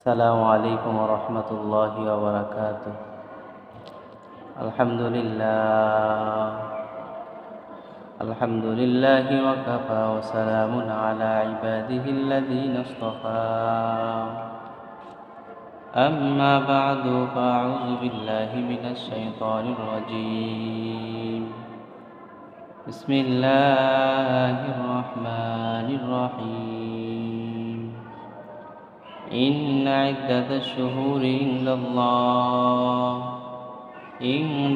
السلام عليكم ورحمة الله وبركاته. الحمد لله وكفى وسلام على عباده الذين اصطفى. أما بعد فأعوذ بالله من الشيطان الرجيم. بسم الله الرحمن الرحيم. إن عدة الشهور عند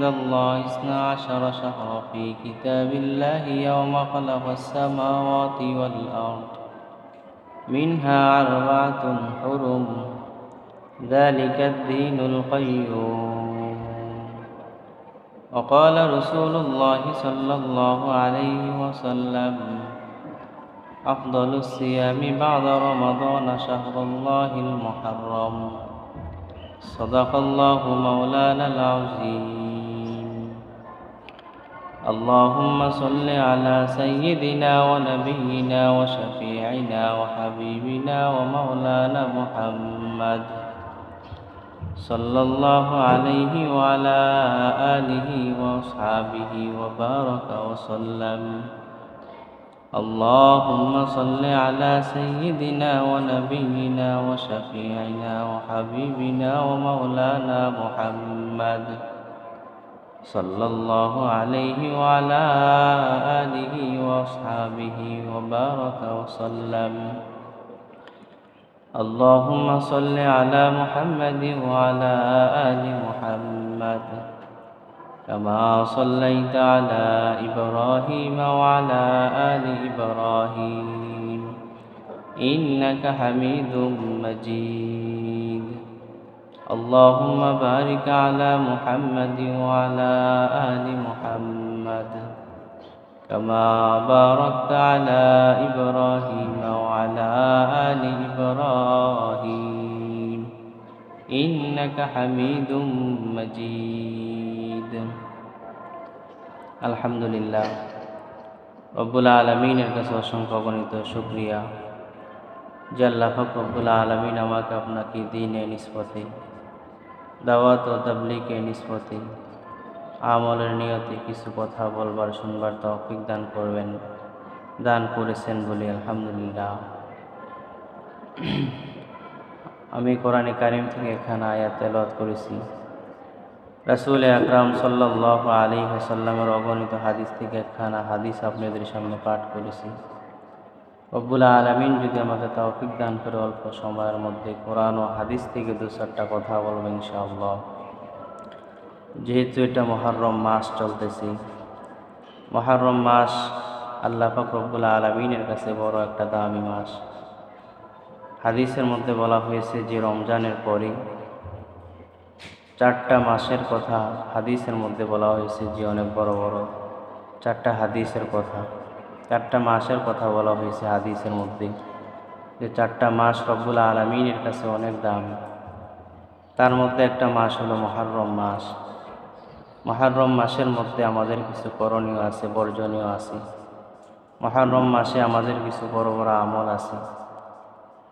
الله 12 شهرا في كتاب الله يوم خلق السماوات والأرض منها 4 حرم ذلك الدين القيوم. وقال رسول الله صلى الله عليه وسلم: أفضل الصيام بعد رمضان شهر الله المحرم. صدق الله مولانا العظيم. اللهم صل على سيدنا ونبينا وشفيعنا وحبيبنا ومولانا محمد صلى الله عليه وعلى آله وأصحابه وبارك وسلم. اللهم صل على سيدنا ونبينا وشفيعنا وحبيبنا ومولانا محمد صلى الله عليه وعلى آله وأصحابه وبارك وسلم. اللهم صل على محمد وعلى آل محمد كما صليت على إبراهيم وعلى آل إبراهيم إنك حميد مجيد. اللهم بارك على محمد وعلى آل محمد كما باركت على إبراهيم وعلى آل إبراهيم إنك حميد مجيد. আলহামদুলিল্লাহ, রব্বুল আলামিনের কাছে অসংখ্য অগণিত শুকরিয়া যে আল্লাহ পাক রব্বুল আলামিন আমাকে আপনাকে দ্বীনের নিসবতে, দাওয়াত ও তাবলীগের নিসবতে, আমলের নিয়তে কিছু কথা বলবার শুনবার তৌফিক দান করেছেন বলে আলহামদুলিল্লাহ। আমি কোরআনে কারিম থেকে এখানে আয়াত তেলাওয়াত করেছি। রাসূল আকরাম সাল্লাল্লাহু আলাইহি ওয়াসাল্লামের অগণিত হাদিস থেকে একখানা হাদিস আপনাদের সামনে পাঠ করেছি। রব্বুল আলামিন যদি আমাকে তৌফিক দান করে অল্প সময়ের মধ্যে কোরআন ও হাদিস থেকে 2-4টা কথা বলবো ইনশাআল্লাহ। যেহেতু এটা মুহররম মাস চলতেছে, মুহররম মাস আল্লাহ পাক রব্বুল আলামিনের কাছে বড় একটা দামি মাস। হাদিসের মধ্যে বলা হয়েছে যে রমজানের পরে 4টা মাসের কথা হাদিসের মধ্যে বলা হয়েছে, যে অনেক বড় বড় 4টা হাদিসের কথা, 4টা মাসের কথা বলা হয়েছে হাদিসের মধ্যে, যে 4টা মাস রব্বুল আলামিনের কাছে অনেক দাম। তার মধ্যে একটা মাস হলো মুহররম মাস। মুহররম মাসের মধ্যে আমাদের কিছু করণীয় আছে, বর্জনীয় আছে। মুহররম মাসে আমাদের কিছু বড় বড় আমল আছে।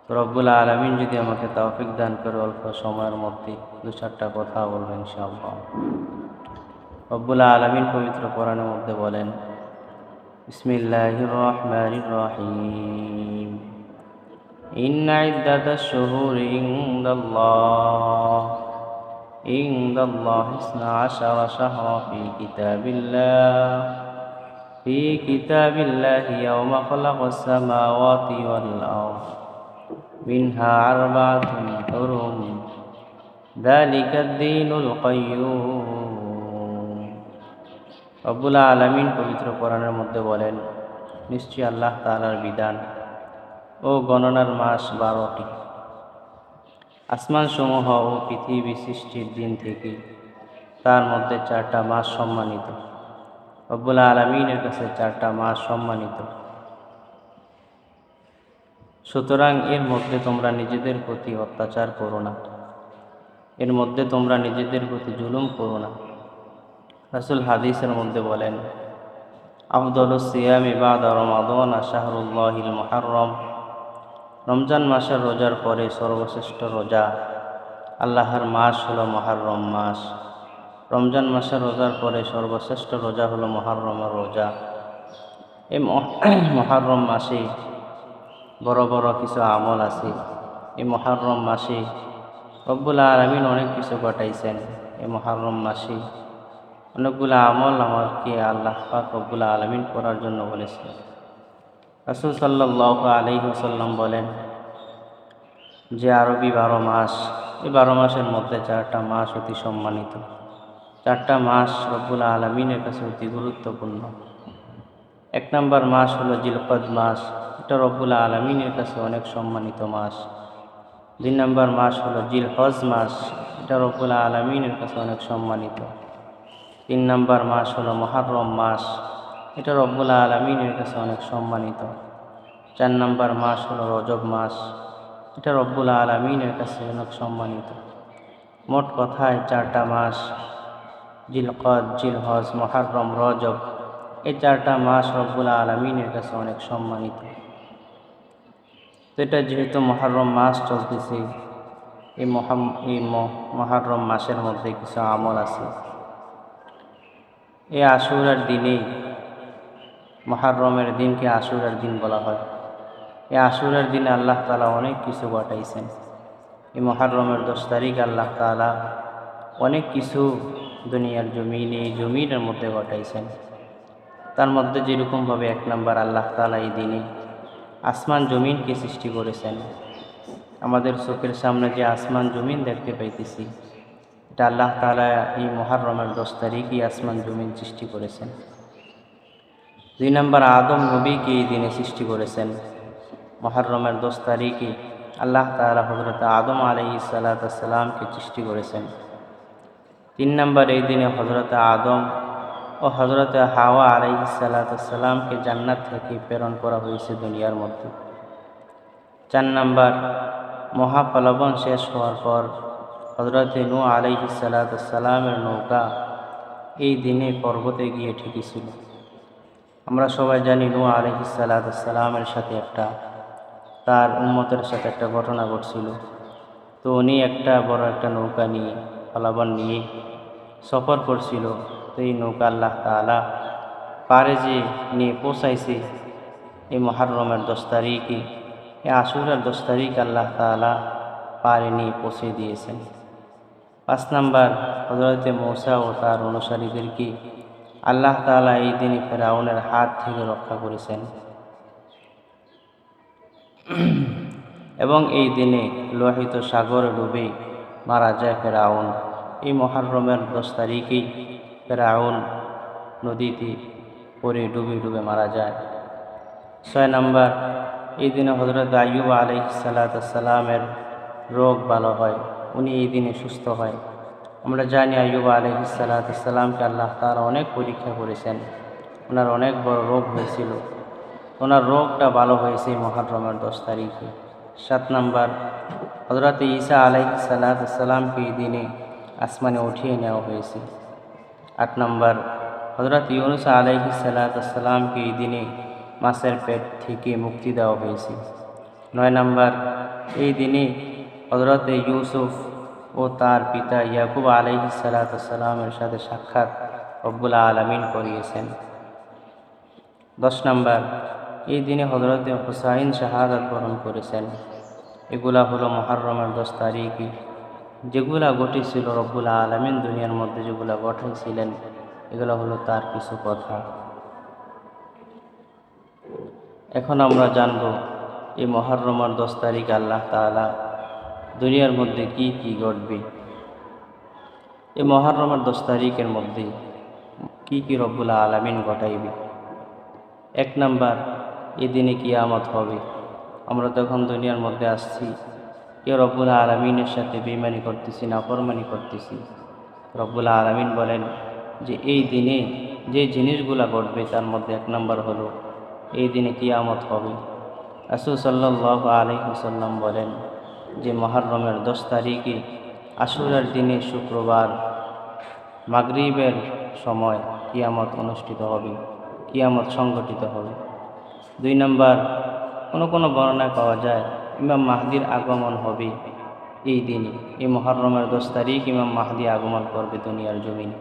তো রব্বুল আলামিন যদি আমাকে তৌফিক দান করে অল্প সময়ের মধ্যে 2-4টা কথা বলবেন ইনশাআল্লাহ। রব্বুল আলামিন পবিত্র কোরআনের মধ্যে বলেন, বিসমিল্লাহির রহমানির রহিম। ইন্না ইদ্দাতাশ শুহুরি ইনদাল্লাহি 12 শাহরা ফি কিতাবিল্লাহি ইয়াওমা খালাকাস সামাওয়াতি ওয়াল আরদ মিনহা 4 হুরুম যালিকাদ দীনুল কাইয়্যুম। রব্বুল আলামিন পবিত্র কোরআনের মধ্যে বলেন, নিশ্চয়ই আল্লাহ তাআলার বিধান ও গণনার মাস 12টি। আসমান সমূহ ও পৃথিবী সৃষ্টির দিন থেকে তার মধ্যে 4টা মাস সম্মানিত। রব্বুল আলামিনের কাছে 4টা মাস সম্মানিত। সুতরাং এর মধ্যে তোমরা নিজেদের প্রতি অত্যাচার করো না, এর মধ্যে তোমরা নিজেদের প্রতি জুলুম করো না। রাসূল হাদিসের মধ্যে বলেন, আফদালুস সিয়ামি বাদা রমাদান শাহরুল্লাহিল মুহাররম রমজান মাসের রোজার পরে সর্বশ্রেষ্ঠ রোজা আল্লাহর মাস হলো মুহররম মাস। রমজান মাসের রোজার পরে সর্বশ্রেষ্ঠ রোজা হলো মুহররমের রোজা। এই মুহররম মাসে বড় বড় কিছু আমল আছে। এই মুহররম মাসে রব্বুল আলামিন অনেক কিছু ঘটাইছেন। এই মুহররম মাসে অনেকগুলো আমল আমাকে আল্লাহ পাক রব্বুল আলামিন করার জন্য বলেছেন। রাসূল সাল্লাল্লাহু আলাইহি ওয়াসাল্লাম বলেন যে আরবি 12 মাস, এই 12 মাসের মধ্যে 4টা মাস অতি সম্মানিত। 4টা মাস রব্বুল আলামিনের কাছে অতি গুরুত্বপূর্ণ। 1 নম্বর মাস হলো জিলকদ মাস, এটা রব্বুল আলামিনের কাছে অনেক সম্মানিত মাস। 2 নম্বর মাস হলো জিলহজ মাস, এটা রব্বুল আলামিনের কাছে অনেক সম্মানিত। 3 নম্বর মাস হলো মুহররম মাস, এটা রব্বুল আলামিনের কাছে অনেক সম্মানিত। 4 নম্বর মাস হলো রজব মাস, এটা রব্বুল আলামিনের কাছে অনেক সম্মানিত। মোট কথায় 4টা মাস জিলকদ, জিলহজ, মুহররম, রজব, এই 4টা মাস রব্বুল আলামিনের কাছে অনেক সম্মানিত। তো এটা যেহেতু মুহররম মাস চলতেছে, এই মুহররম মাসের মধ্যে কিছু আমল আছে। এই আশুরার দিনেই, মুহররমের দিনকে আশুরার দিন বলা হয়। এই আশুরার দিনে আল্লাহ তাআলা অনেক কিছু ঘটাইছেন। এই মুহররমের 10 তারিখ আল্লাহ তাআলা অনেক কিছু দুনিয়ার জমিনে, এই জমিনের মধ্যে ঘটাইছেন। তার মধ্যে যেরকমভাবে 1 নম্বর আল্লাহ তাআলা এই দিনে আসমান জমিনকে সৃষ্টি করেছেন। আমাদের চোখের সামনে যে আসমান জমিন দেখতে পাইতেছি, এটা আল্লাহ তাআলা এই মুহররমের 10 তারিখই আসমান জমিন সৃষ্টি করেছেন। 2 নম্বর আদম নবীকে এই দিনে সৃষ্টি করেছেন। মুহররমের 10 তারিখে আল্লাহ তাআলা হযরত আদম আলাইহিস সালামকে সৃষ্টি করেছেন। 3 নম্বর এই দিনে হযরত আদম ও হযরত হাওয়া আলাইহিস সালামকে জান্নাত থেকে প্রেরণ করা হয়েছে দুনিয়ার মধ্যে। 4 নম্বর মহাপ্লাবন শেষ হওয়ার পর হযরত নূহ আলাইহিস সালামের নৌকা এই দিনে পর্বতে গিয়ে ঠেকেছিল। আমরা সবাই জানি নূহ আলাইহিস সালামের সাথে তার উম্মতের সাথে একটা ঘটনা ঘটছিল। তো উনি বড় একটা নৌকা নিয়ে, প্লাবন নিয়ে সফর করছিল। তো এই নৌকা আল্লাহ তাআলা পারে যে নিয়ে পৌঁছাইছে এই মুহররমের 10 তারিখে, এই আশুরার 10 তারিখ আল্লাহ তাআলা পারে নিয়ে পৌঁছে দিয়েছেন। 5 নম্বর হযরত মূসা ও তার অনুসারীদেরকে আল্লাহ তাআলা এই দিনে ফেরাউনের হাত থেকে রক্ষা করেছেন এবং এই দিনে লোহিত সাগরে ডুবে মারা যায় ফেরাউন। এই মুহররমের 10 তারিখেই ফেরাউন নদীতে পড়ে ডুবে মারা যায়। 6 নম্বর এই দিনে হযরত আইয়ুব আলাইহিস সালামের রোগ ভালো হয়, উনি এই দিনে সুস্থ হয়। আমরা জানি আইয়ুব আলাইহিস সালামকে আল্লাহ তাআলা অনেক পরীক্ষা করেছেন। ওনার অনেক বড় রোগ হয়েছিল, ওনার রোগটা ভালো হয়েছে এই মুহররমের 10 তারিখে। 7 নম্বর হযরত ঈসা আলাইহিস সালামকে এই দিনে আসমানে উঠিয়ে নেওয়া হয়েছে। 8 নম্বর হযরত ইউনূস আলাইহিস সালামকে এই দিনে মাছের পেট থেকে মুক্তি দেওয়া হয়েছে। 9 নম্বর এই দিনে হযরত ইউসুফ ও তার পিতা ইয়াকুব আলাইহিস সালামের সাথে সাক্ষাৎ রব্বুল আলামিন করিয়েছেন। 10 নম্বর এই দিনে হযরত হুসাইন শাহাদাত বরণ করেছেন। এগুলা হলো মুহররমের 10 তারিখে যেগুলা ঘটেছিল, রব্বুল আলামিন দুনিয়ার মধ্যে যেগুলা ঘটাইছিলেন, এগুলো হলো তার কিছু কথা। এখন আমরা জানব এই মুহররমের 10 তারিখ আল্লাহ তাআলা দুনিয়ার মধ্যে কি কি ঘটবে। এই মুহররমের 10 তারিখের মধ্যে কি কি রব্বুল আলামিন ঘটাইবে। 1 নম্বর এই দিনে কিয়ামত হবে। আমরা তখন দুনিয়ার মধ্যে আসছি, কেউ রব্বুল আলামিনের সাথে বেঈমানি করতেছি, নাফরমানি করতেছি। রব্বুল আলামিন বলেন যে এই দিনে যে জিনিসগুলা ঘটবে তার মধ্যে 1 নম্বর হলো এই দিনে কিয়ামত হবে। রাসূল সাল্লাল্লাহু আলাইহি ওয়াসাল্লাম বলেন যে মুহররমের 10 তারিখে আশুরার দিনে শুক্রবার মাগরিবের সময় কিয়ামত অনুষ্ঠিত হবে, কিয়ামত সংঘটিত হবে। 2 নম্বর কোনো বর্ণনায় পাওয়া যায় ইমাম মাহদির আগমন হবে এই দিনে। এই মুহররমের 10 তারিখ ইমাম মাহদি আগমন করবে দুনিয়ার জমিনে।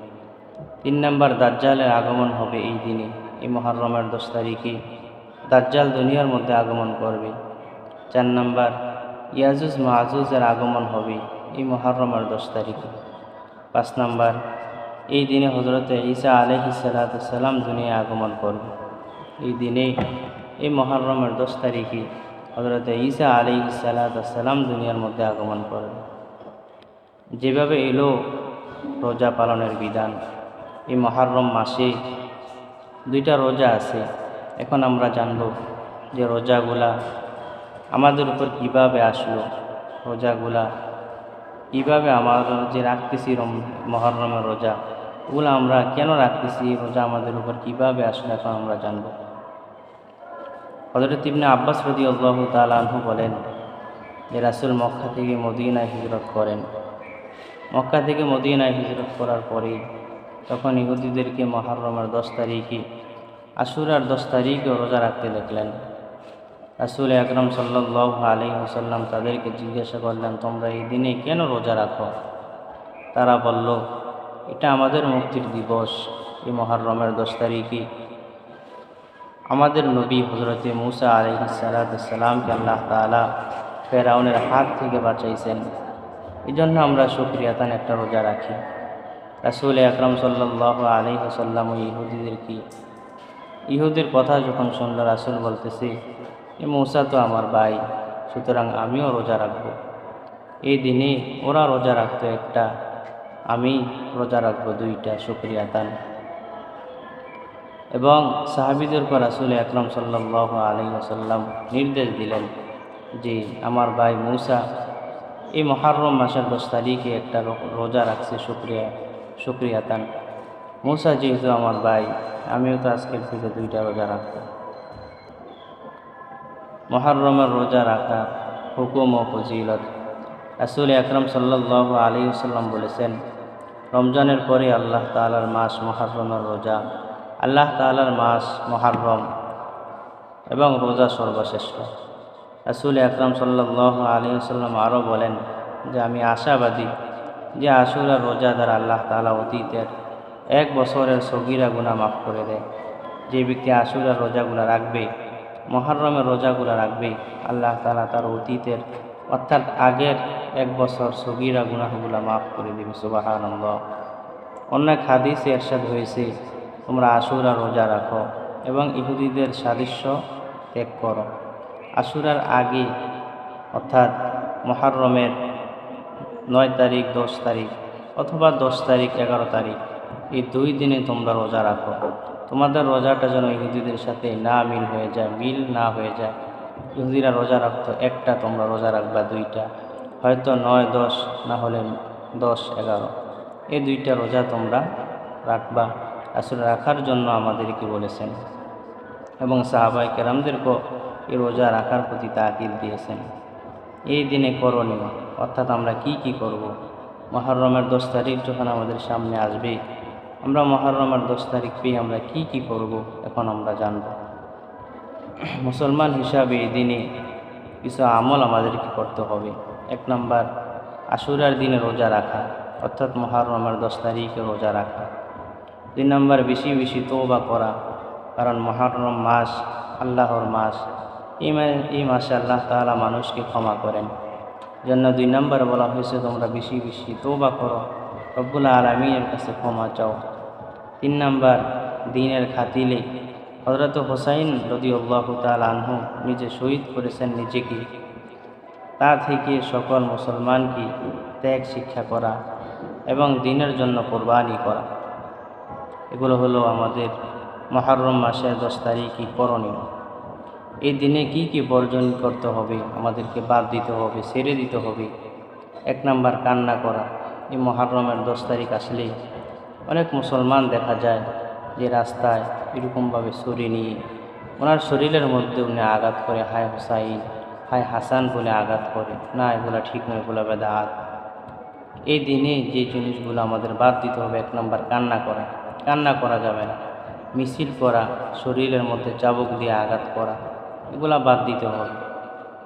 3 নম্বর, দাজ্জালের আগমন হবে এই দিনে। এই মুহররমের 10 তারিখে দাজ্জাল দুনিয়ার মধ্যে আগমন করবে। 4 নম্বর, ইয়াজুজ মাজুজের আগমন হবে এই মুহররমের 10 তারিখে। 5 নম্বর, এই দিনে হযরত ঈসা আলাইহিস সালাম দুনিয়ায় আগমন করবে। এই দিনে এই মুহররমের 10 তারিখে হযরত ঈসা আলাইহিস সালাম দুনিয়ার মধ্যে আগমন করবে। যেভাবে এলো রোজা পালনের বিধান, এই মুহররম মাসে 2টা রোজা আছে। এখন আমরা জানব যে রোজাগুলা আমাদের উপর কিভাবে আসলো, রোজাগুলা কিভাবে আমরা যে রাখতেছি মুহররমের রোজা, ওগুলো আমরা কেন রাখতেছি, রোজা আমাদের উপর কিভাবে আসলো এখন আমরা জানব। হযরত ইবনে আব্বাস রাদিয়াল্লাহু তাআলা আনহু বলেন যে রাসূল মক্কা থেকে মদিনায় হিজরত করেন। মক্কা থেকে মদিনায় হিজরত করার পরে তখন ইহুদিদেরকে মুহররমের 10 তারিখে, আশুরার 10 তারিখে রোজা রাখতে দেখলেন। রাসূল আকরাম সাল্লাল্লাহু আলাইহি ওয়াসাল্লাম তাদেরকে জিজ্ঞাসা করলেন, তোমরা এই দিনে কেন রোজা রাখো? তারা বলল, এটা আমাদের মুক্তির দিবস। এই মুহররমের 10 তারিখে আমাদের নবী হযরতে মূসা আলাইহিস সালামকে আল্লাহ তাআলা ফেরাউনের হাত থেকে বাঁচাইছেন। এজন্য আমরা শুকরিয়াতান একটা রোজা রাখি। রাসূল আকরাম সাল্লাল্লাহু আলাইহি ওয়াসাল্লাম ইহুদির কথা যখন শুনল, রাসূল বলতেছে, এ মূসা তো আমার ভাই, সুতরাং আমিও রোজা রাখব। এই দিনে ওরা রোজা রাখতো একটা, আমি রোজা রাখবো 2টা, শুকরিয়াতান। এবং সাহাবীদেরকে রাসূল আকরাম সাল্লাল্লাহু আলাইহি ওয়াসাল্লাম নির্দেশ দিলেন যে আমার ভাই মূসা এই মুহররম মাসের 10 তারিখে একটা রোজা রাখছে, শুকরিয়াতান। মূসা যেহেতু আমার ভাই, আমিও তো আজকের থেকে 2টা রোজা রাখব। মুহররমের রোজা রাখা হুকুম ও ফজিলত। রাসূল আকরাম সাল্লাল্লাহু আলাইহি ওয়াসাল্লাম বলেছেন, রমজানের পরে আল্লাহ তাআলার মাস মুহররমের রোজা, আল্লাহ তাআলার মাস মুহররম এবং রোজা সর্বশ্রেষ্ঠ। রাসূল আকরাম সাল্লাল্লাহু আলাইহি ওয়াসাল্লাম আরও বলেন যে আমি আশাবাদী যে আশুরার রোজা দ্বারা আল্লাহ তাআলা অতীতের 1 বছরের সগীরা গুনাহ মাফ করে দেয়। যে ব্যক্তি আশুরার রোজাগুলো রাখবে, মুহররমের রোজাগুলো রাখবে, আল্লাহ তাআলা তার অতীতের অর্থাৎ আগের 1 বছর সগীরা গুনাহগুলো মাফ করে দেবে। সুবহানাল্লাহ। অন্য এক হাদিসে ইরশাদ হয়েছে, তোমরা আশুরার রোজা রাখো এবং ইহুদিদের সাদৃশ্য ত্যাগ করো। আশুরার আগে অর্থাৎ মুহররমের 9 তারিখ, 10 তারিখ অথবা 10 তারিখ, 11 তারিখ, এই 2 দিনে তোমরা রোজা রাখো। তোমাদের রোজাটা যেন ইহুদিদের সাথে না মিল হয়ে যায়। ইহুদিরা রোজা রাখতো একটা, তোমরা রোজা রাখবা 2টা, হয়তো 9, 10 না হলে 10, 11, এই 2টা রোজা তোমরা রাখবা। আসলে রাখার জন্য আমাদেরকে বলেছেন এবং সাহাবায়ে কেরামদেরকেও এই রোজা রাখার প্রতি তাকিদ দিয়েছেন। এই দিনে করণীয় অর্থাৎ আমরা কি করব। মুহররমের 10 তারিখ যখন আমাদের সামনে আসবে, আমরা মুহররমের 10 তারিখ পেয়ে আমরা কি করব এখন আমরা জানব। মুসলমান হিসাবে এই দিনে কিছু আমল আমাদেরকে করতে হবে। 1 নম্বর, আশুরার দিনে রোজা রাখা অর্থাৎ মুহররমের 10 তারিখে রোজা রাখা। 2 নম্বর, বেশি তওবা করা, কারণ মুহররম মাস আল্লাহর মাস। এই মাসে আল্লাহ তাআলা মানুষকে ক্ষমা করেন, জন্য 2 নম্বর বলা হয়েছে তোমরা বেশি তওবা করো, রব্বুল আলামিনের কাছে ক্ষমা চাও। 3 নম্বর, দ্বীনের খাতিলে হযরত হুসাইন রাদিয়াল্লাহু তাআলা আনহু নিজে শহীদ করেছেন নিজেকে, তা থেকে সকল মুসলমানকে ত্যাগ শিক্ষা করা এবং দ্বীনের জন্য কোরবানি করা। এগুলো হলো আমাদের মুহররম মাসের 10 তারিখে করণীয়। এই দিনে কি বর্জন করতে হবে, আমাদেরকে বাদ দিতে হবে, ছেড়ে দিতে হবে। 1 নম্বর, কান্না করা। এই মুহররমের 10 তারিখ আসলে অনেক মুসলমান দেখা যায় যে রাস্তায় এরকমভাবে ছুরি নিয়ে ওনার শরীরের মধ্যে উনি আঘাত করে, হায় হুসাইন, হায় হাসান বলে আঘাত করে। না, এগুলো ঠিক নয়, এগুলো বেদাত। এই দিনে যে জিনিসগুলো আমাদের বাদ দিতে হবে, 1 নম্বর, কান্না করা যাবে না। মিছিল করা, শরীরের মধ্যে চাবুক দিয়ে আঘাত করা, এগুলা বাদ দিতে হবে।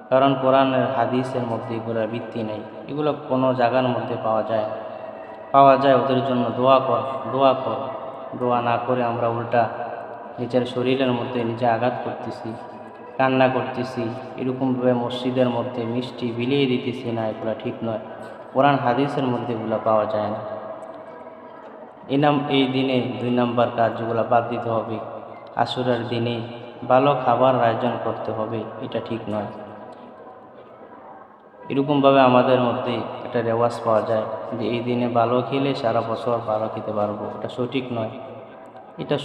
কারণ কোরআনের হাদিসের মধ্যে এগুলোর ভিত্তি নেই। এগুলো কোনো জায়গার মধ্যে পাওয়া যায় ওদের জন্য দোয়া কর। দোয়া না করে আমরা উল্টা নিজের শরীরের মধ্যে নিজে আঘাত করতেছি, কান্না করতেছি, এরকমভাবে মসজিদের মধ্যে মিষ্টি বিলিয়ে দিতেছি, না, এগুলো ঠিক নয়। কোরআন হাদিসের মধ্যে এগুলো পাওয়া যায় না। এই দিনে 2 নম্বর কাজ যেগুলো বাদ দিতে হবে, আশুরার দিনে ভালো খাবার আয়োজন করতে হবে, এটা ঠিক নয়। এরকমভাবে আমাদের মধ্যে একটা রেওয়াজ পাওয়া যায় যে এই দিনে ভালো খেলে সারা বছর ভালো খেতে পারবো। এটা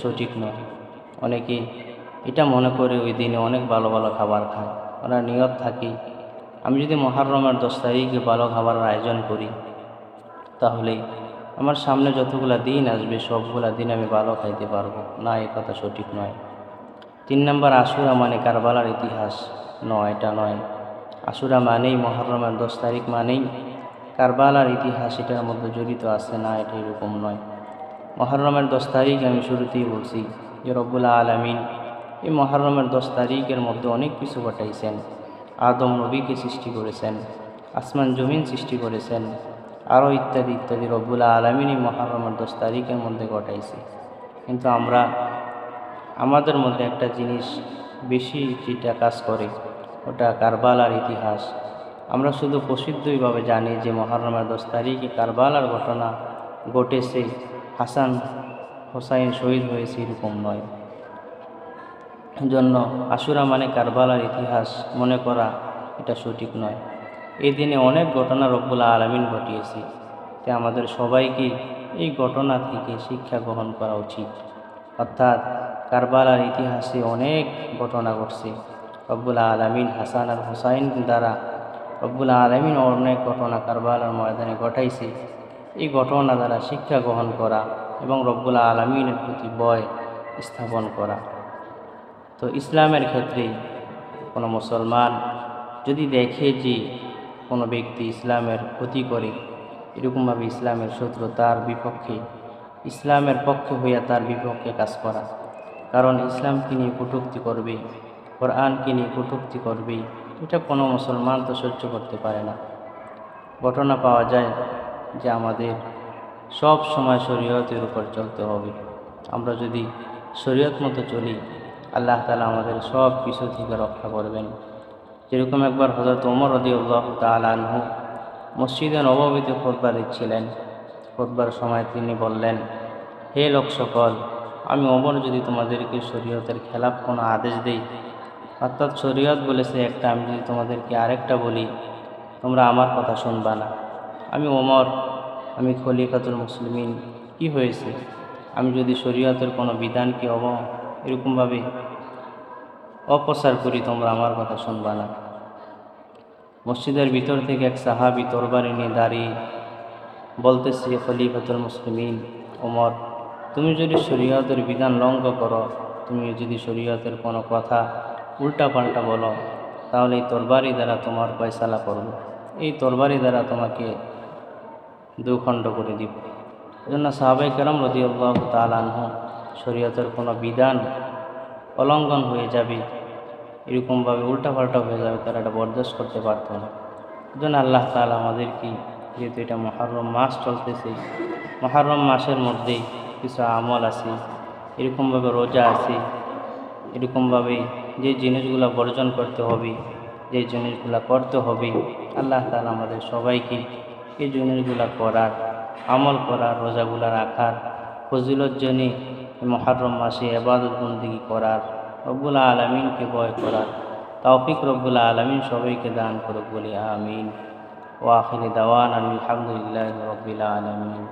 সঠিক নয়। অনেকে এটা মনে করে ওই দিনে অনেক ভালো ভালো খাবার খায়। ওনার নিয়ত থাকে আমি যদি মুহররমের 10 তারিখে ভালো খাবারের আয়োজন করি, তাহলে আমার সামনে যতগুলা দিন আসবে সবগুলা দিন আমি ভালো খাইতে পারবো। না, এই কথা সঠিক নয়। 3 নম্বর, আশুরা মানে কারবালার ইতিহাস নয়, এটা নয়। আশুরা মানেই মুহররমের 10 তারিখ মানেই কারবালার ইতিহাস এটার মধ্যে জড়িত আছে, না, এটা এরকম নয়। মুহররমের 10 তারিখ আমি শুরুতেই বলছি যে রব্বুল আলামিন এই মুহররমের 10 তারিখের মধ্যে অনেক কিছু ঘটাইছেন। আদম নবীকে সৃষ্টি করেছেন, আসমান জমিন সৃষ্টি করেছেন, আরও ইত্যাদি ইত্যাদি রব্বুল আলামিন এই মুহররমের 10 তারিখের মধ্যে ঘটাইছে। কিন্তু আমাদের মধ্যে একটা জিনিস বেশি যেটা কাজ করে, ওটা কারবালার ইতিহাস। আমরা শুধু প্রসিদ্ধভাবে জানি যে মুহররমের 10 তারিখে কারবালার ঘটনা ঘটেছে, হাসান হোসাইন শহীদ হয়েছে, এরকম নয়। জন্য আশুরা মানে কারবালার ইতিহাস মনে করা এটা সঠিক নয়। এই দিনে অনেক ঘটনা রব্বুল আলামিন ঘটিয়েছে, তাই আমাদের সবাইকে এই ঘটনা থেকে শিক্ষা গ্রহণ করা উচিত। অর্থাৎ কারবালার ইতিহাসে অনেক ঘটনা ঘটছে, রব্বুল আলামিন হাসান আর হোসাইন দ্বারা রব্বুল আলামিন অনেক ঘটনা কারবালার ময়দানে ঘটাইছে। এই ঘটনা দ্বারা শিক্ষা গ্রহণ করা এবং রব্বুল আলামিনের প্রতি ভয় স্থাপন করা। তো ইসলামের ক্ষেত্রে কোনো মুসলমান যদি দেখে যে কোনো ব্যক্তি ইসলামের ক্ষতি করে, এরকমভাবে ইসলামের শত্রু, তার বিপক্ষে ইসলামের পক্ষে হইয়া তার বিপক্ষে কাজ করা, কারণ ইসলামকে নিয়ে কটূক্তি করবে, কোরআনকে নিয়ে কটূক্তি করবে, এটা কোনো মুসলমান তো সহ্য করতে পারে না। ঘটনা পাওয়া যায় যে আমাদের সব সময় শরীয়তের উপর চলতে হবে। আমরা যদি শরীয়ত মতো চলি, আল্লাহ তাআলা আমাদের সব কিছু থেকে রক্ষা করবেন। যেরকম একবার হযরত ওমর রাদিয়াল্লাহু তাআলা আনহু মসজিদে নববীতে খুতবা দিচ্ছিলেন। খুতবার সময় তিনি বললেন, হে লোক সকল, আমি ওমর যদি তোমাদেরকে শরীয়তের খেলাফ কোনো আদেশ দেই, অর্থাৎ শরীয়ত বলেছে একটা, আমি যদি তোমাদেরকে আরেকটা বলি, তোমরা আমার কথা শুনবা না। আমি ওমর, আমি খলিফাতুল মুসলিমিন, কি হয়েছে? আমি যদি শরীয়তের কোনো বিধানকে এরকমভাবে অপসার করি, তোমরা আমার কথা শুনবা না। মসজিদের ভিতর থেকে এক সাহাবী তরবারি নিয়ে দাঁড়িয়ে বলতেছে, খলিফাতুল মুসলিমিন ওমর, তুমি যদি শরীয়তের বিধান লঙ্ঘন করো, তুমি যদি শরীয়তের কোনো কথা উল্টা পাল্টা বলো, তাহলে এই তরবারি দ্বারা তোমার ফয়সালা করব, এই তরবারি দ্বারা তোমাকে দুখণ্ড করে দিব। এজন্য সাহাবায়ে কেরাম রাদিয়াল্লাহু তাআলা আনহু শরীয়তের কোনো বিধান অলঙ্ঘন হয়ে যাবে, এরকমভাবে উল্টাপাল্টা হয়ে যাবে, তারা এটা বরদাস্ত করতে পারত না। এজন্য আল্লাহ তাআলা আমাদেরকে, যেহেতু এটা মুহররম মাস চলতেছে, মুহররম মাসের মধ্যে কিছু আমল আছে, এরকমভাবে রোজা আছে, এরকমভাবে যে জিনিসগুলো বর্জন করতে হবে, যে জিনিসগুলো করতে হবে, আল্লাহ তাআলা আমাদের সবাইকে এই জিনিসগুলো করার, আমল করার, রোজাগুলো রাখার, ফজিলত জেনে মুহররম মাসে ইবাদত বন্দেগী করার, রব্বুল আলামিনকে ভয় করার তৌফিক রব্বুল আলামিন সবাইকে দান করুক বলি আমিন। ওয়া আখিরি দাওয়ানা আলহামদুলিল্লাহি রাব্বিল আলামিন।